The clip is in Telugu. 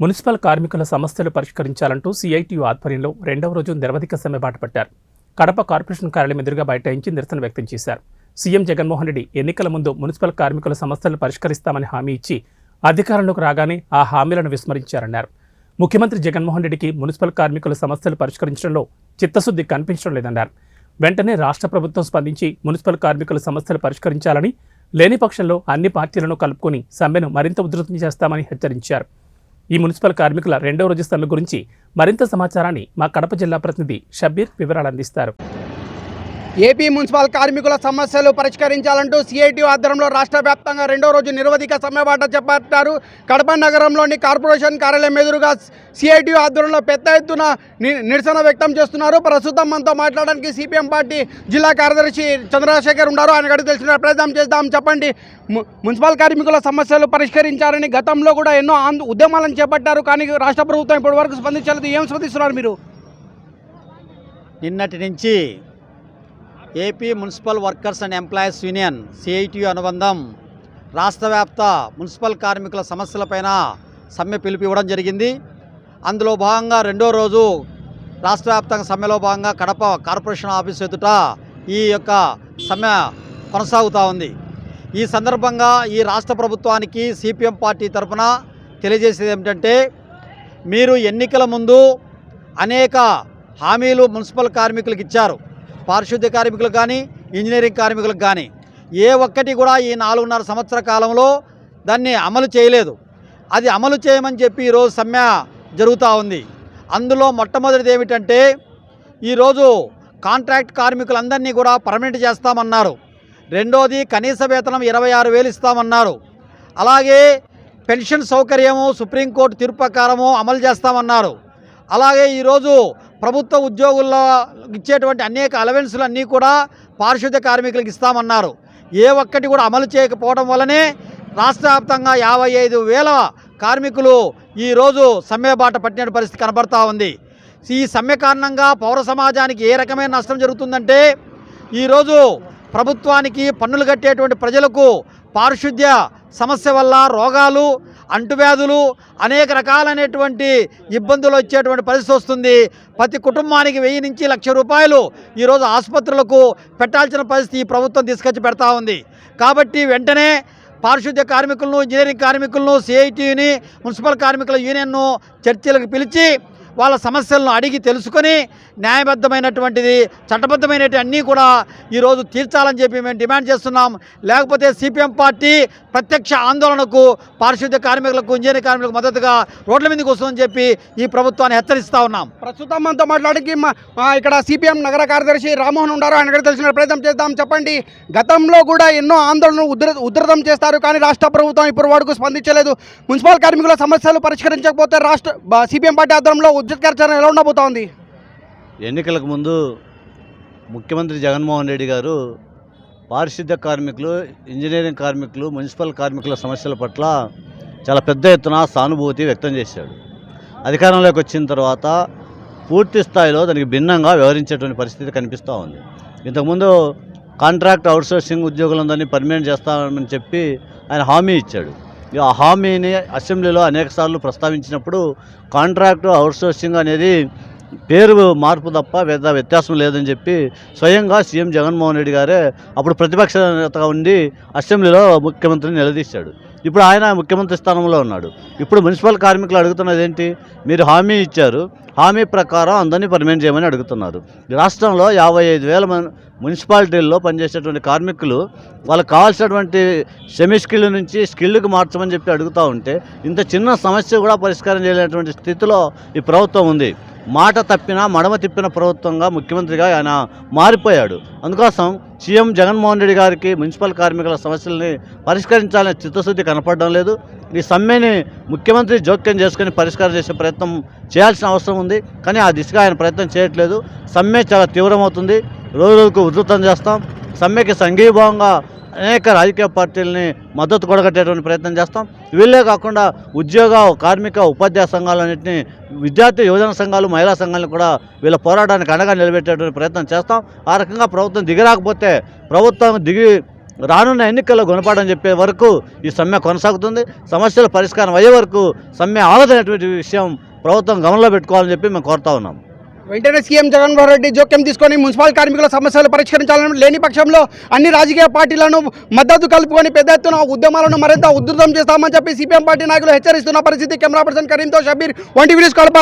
మున్సిపల్ కార్మికుల సమస్యలు పరిష్కరించాలంటూ సిఐటియు ఆధ్వర్యంలో రెండవ రోజు నిరవధిక సమ్మె బాటపట్టారు. కడప కార్పొరేషన్ కార్యాలయం ఎదురుగా బైఠాయించి నిరసన వ్యక్తం చేశారు. సీఎం జగన్మోహన్ రెడ్డి ఎన్నికల ముందు మున్సిపల్ కార్మికుల సమస్యలను పరిష్కరిస్తామని హామీ ఇచ్చి అధికారంలోకి రాగానే ఆ హామీలను విస్మరించారన్నారు. ముఖ్యమంత్రి జగన్మోహన్ రెడ్డికి మున్సిపల్ కార్మికుల సమస్యలు పరిష్కరించడంలో చిత్తశుద్ధి కనిపించడం లేదన్నారు. వెంటనే రాష్ట్ర ప్రభుత్వం స్పందించి మున్సిపల్ కార్మికుల సమస్యలు పరిష్కరించాలని, లేని పక్షంలో అన్ని పార్టీలను కలుపుకొని సమ్మెను మరింత ఉధృతం చేస్తామని హెచ్చరించారు. ఈ మున్సిపల్ కార్మికుల రెండో రోజు సమ్మె గురించి మరింత సమాచారాన్ని మా కడప జిల్లా ప్రతినిధి షబ్బీర్ వివరాలు అందిస్తారు. ఏపీ మున్సిపల్ కార్మికుల సమస్యలు పరిష్కరించాలంటూ సిఐటియు ఆధ్వర్యంలో రాష్ట్ర వ్యాప్తంగా రెండో రోజు నిరవధిక సమ్మె బాట చేపట్టారు. కడప నగరంలోని కార్పొరేషన్ కార్యాలయం ఎదురుగా సిఐటియు ఆధ్వర్యంలో పెద్ద ఎత్తున నిరసన వ్యక్తం చేస్తున్నారు. ప్రస్తుతం మనతో మాట్లాడడానికి సిపిఎం పార్టీ జిల్లా కార్యదర్శి చంద్రశేఖర్ ఉన్నారు. ఆయన అడిగి తెలిసిన ప్రయత్నం చేద్దాం. చెప్పండి, మున్సిపల్ కార్మికుల సమస్యలు పరిష్కరించారని గతంలో కూడా ఎన్నో ఉద్యమాలను చేపట్టారు, కానీ రాష్ట్ర ప్రభుత్వం ఇప్పటి వరకు స్పందించలేదు. ఏం స్పందిస్తున్నారు మీరు? నిన్నటి నుంచి AP municipal workers and employees union CITU అనుబంధం రాష్ట్ర వ్యాప్త మున్సిపల్ కార్మికుల సమస్యలపైన సమ్మె పిలుపు ఇవ్వడం జరిగింది. అందులో భాగంగా రెండో రోజు రాష్ట్ర వ్యాప్తంగా సమ్మెలో భాగంగా కడప కార్పొరేషన్ ఆఫీస్ ఎదుట ఈ యొక్క సమ్మె కొనసాగుతూ ఉంది. ఈ సందర్భంగా ఈ రాష్ట్ర ప్రభుత్వానికి సిపిఎం పార్టీ తరఫున తెలియజేసేది ఏమిటంటే, మీరు ఎన్నికల ముందు అనేక హామీలు మున్సిపల్ కార్మికులకు ఇచ్చారు. పారిశుద్ధ్య కార్మికులకు కానీ, ఇంజనీరింగ్ కార్మికులకు కానీ ఏ ఒక్కటి కూడా ఈ 4.5 సంవత్సర కాలంలో దాన్ని అమలు చేయలేదు. అది అమలు చేయమని చెప్పి ఈరోజు సమ్మె జరుగుతూ ఉంది. అందులో మొట్టమొదటిది ఏమిటంటే, ఈరోజు కాంట్రాక్ట్ కార్మికులందరినీ కూడా పర్మనెంట్ చేస్తామన్నారు. రెండోది కనీస వేతనం 26,000 ఇస్తామన్నారు. అలాగే పెన్షన్ సౌకర్యము సుప్రీంకోర్టు తీర్పు ప్రకారము అమలు చేస్తామన్నారు. అలాగే ఈరోజు ప్రభుత్వ ఉద్యోగుల్లో ఇచ్చేటువంటి అనేక అలవెన్సులు అన్నీ కూడా పారిశుద్ధ్య కార్మికులకు ఇస్తామన్నారు. ఏ ఒక్కటి కూడా అమలు చేయకపోవడం వల్లనే రాష్ట్ర వ్యాప్తంగా 55,000 కార్మికులు ఈరోజు సమ్మె బాట పట్టిన పరిస్థితి కనబడతా ఉంది. ఈ సమ్మె కారణంగా పౌర సమాజానికి ఏ రకమైన నష్టం జరుగుతుందంటే, ఈరోజు ప్రభుత్వానికి పన్నులు కట్టేటువంటి ప్రజలకు పారిశుద్ధ్య సమస్య వల్ల రోగాలు, అంటువ్యాధులు, అనేక రకాలైనటువంటి ఇబ్బందులు వచ్చేటువంటి పరిస్థితి వస్తుంది. ప్రతి కుటుంబానికి 1000 నుంచి 1,00,000 రూపాయలు ఈరోజు ఆసుపత్రులకు పెట్టాల్సిన పరిస్థితి ఈ ప్రభుత్వం తీసుకొచ్చి పెడతా ఉంది. కాబట్టి వెంటనే పారిశుద్ధ్య కార్మికులను, ఇంజనీరింగ్ కార్మికులను, సిఐటియుని, మున్సిపల్ కార్మికుల యూనియన్ను చర్చలకు పిలిచి వాళ్ళ సమస్యలను అడిగి తెలుసుకొని న్యాయబద్ధమైనటువంటిది, చట్టబద్ధమైనటువంటి అన్నీ కూడా ఈరోజు తీర్చాలని చెప్పి మేము డిమాండ్ చేస్తున్నాం. లేకపోతే సిపిఎం పార్టీ ప్రత్యక్ష ఆందోళనకు పారిశుద్ధ్య కార్మికులకు, ఇంజనీరింగ్ కార్మికులకు మద్దతుగా రోడ్ల మీదకి వస్తుందని చెప్పి ఈ ప్రభుత్వాన్ని హెచ్చరిస్తూ ఉన్నాం. ప్రస్తుతం మనతో మాట్లాడికి ఇక్కడ సిపిఎం నగర కార్యదర్శి రామ్మోహన్ ఉన్నారు. ఆయన కూడా తెలిసిన ప్రయత్నం చేద్దాం. చెప్పండి, గతంలో కూడా ఎన్నో ఆందోళనలు ఉధృతం చేస్తారు, కానీ రాష్ట్ర ప్రభుత్వం ఇప్పటి వరకు స్పందించలేదు. మున్సిపల్ కార్మికుల సమస్యలు పరిష్కరించకపోతే రాష్ట్ర సిపిఎం పార్టీ ఆధ్వర్యంలో ఉద్యమకార్యాచరణ ఎలా ఉండబోతోంది? ఎన్నికలకు ముందు ముఖ్యమంత్రి జగన్మోహన్ రెడ్డి గారు పారిశుద్ధ్య కార్మికులు, ఇంజనీరింగ్ కార్మికులు, మున్సిపల్ కార్మికుల సమస్యల పట్ల చాలా పెద్ద ఎత్తున సానుభూతి వ్యక్తం చేశాడు. అధికారంలోకి వచ్చిన తర్వాత పూర్తి స్థాయిలో దానికి భిన్నంగా వ్యవహరించేటువంటి పరిస్థితి కనిపిస్తూ ఉంది. ఇంతకుముందు కాంట్రాక్ట్ అవుట్సోర్సింగ్ ఉద్యోగులందరినీ పర్మనెంట్ చేస్తామని చెప్పి ఆయన హామీ ఇచ్చాడు. ఆ హామీని అసెంబ్లీలో అనేకసార్లు ప్రస్తావించినప్పుడు కాంట్రాక్టు అవుట్సోర్సింగ్ అనేది పేరు మార్పు తప్ప పెద్ద వ్యత్యాసం లేదని చెప్పి స్వయంగా సీఎం జగన్మోహన్ రెడ్డి గారే అప్పుడు ప్రతిపక్ష నేతగా ఉండి అసెంబ్లీలో ముఖ్యమంత్రిని నిలదీశాడు. ఇప్పుడు ఆయన ముఖ్యమంత్రి స్థానంలో ఉన్నాడు. ఇప్పుడు మున్సిపల్ కార్మికులు అడుగుతున్నది ఏంటి? మీరు హామీ ఇచ్చారు, హామీ ప్రకారం అందరినీ పర్మనెంట్ చేయమని అడుగుతున్నారు. రాష్ట్రంలో 55,000 మున్సిపాలిటీల్లో పనిచేసేటువంటి కార్మికులు వాళ్ళకి కావాల్సినటువంటి సెమీ స్కిల్ నుంచి స్కిల్కి మార్చమని చెప్పి అడుగుతూ ఉంటే ఇంత చిన్న సమస్య కూడా పరిష్కారం చేయలేనటువంటి స్థితిలో ఈ ప్రభుత్వం ఉంది. మాట తప్పినా మడమ తిప్పిన ప్రభుత్వంగా ముఖ్యమంత్రిగా ఆయన మారిపోయాడు. అందుకోసం సీఎం జగన్మోహన్ రెడ్డి గారికి మున్సిపల్ కార్మికుల సమస్యల్ని పరిష్కరించాలనే చిత్తశుద్ధి కనపడడం లేదు. ఈ సమ్మెని ముఖ్యమంత్రి జోక్యం చేసుకుని పరిష్కారం చేసే ప్రయత్నం చేయాల్సిన అవసరం ఉంది, కానీ ఆ దిశగా ఆయన ప్రయత్నం చేయట్లేదు. సమ్మె చాలా తీవ్రమవుతుంది, రోజు రోజుకు ఉధృతం చేస్తాం. సమ్మెకి సంఘీభావంగా అనేక రాజకీయ పార్టీలని మద్దతు కొడగట్టేటువంటి ప్రయత్నం చేస్తాం. వీళ్ళే కాకుండా ఉద్యోగ, కార్మిక, ఉపాధ్యాయ సంఘాలన్నింటినీ, విద్యార్థి యువజన సంఘాలు, మహిళా సంఘాలను కూడా వీళ్ళ పోరాటానికి అండగా నిలబెట్టేటువంటి ప్రయత్నం చేస్తాం. ఆ రకంగా ప్రభుత్వం దిగిరాకపోతే ప్రభుత్వం దిగి రానున్న ఎన్నికల్లో గుణపాఠం చెప్పే వరకు ఈ సమ్మె కొనసాగుతుంది. సమస్యల పరిష్కారం అయ్యే వరకు సమ్మె ఆగదనేటువంటి విషయం ప్రభుత్వం గమనంలో పెట్టుకోవాలని చెప్పి మేము కోరుతా ఉన్నాం. వెంటనే సీఎం జగన్మోహన్ రెడ్డి జోక్యం తీసుకొని మున్సిపల్ కార్మికుల సమస్యలు పరిష్కరించాలని, లేని పక్షంలో అన్ని రాజకీయ పార్టీలను మద్దతు కలుపుకొని పెద్ద ఎత్తున ఉద్యమాలను మరింత ఉధృతం చేస్తామని చెప్పి సిపిఎం పార్టీ నాయకులు హెచ్చరిస్తున్న పరిస్థితి. కెమెరా పర్సన్ కరీంతో షబీర్, 1 టీవీ న్యూస్ కడప.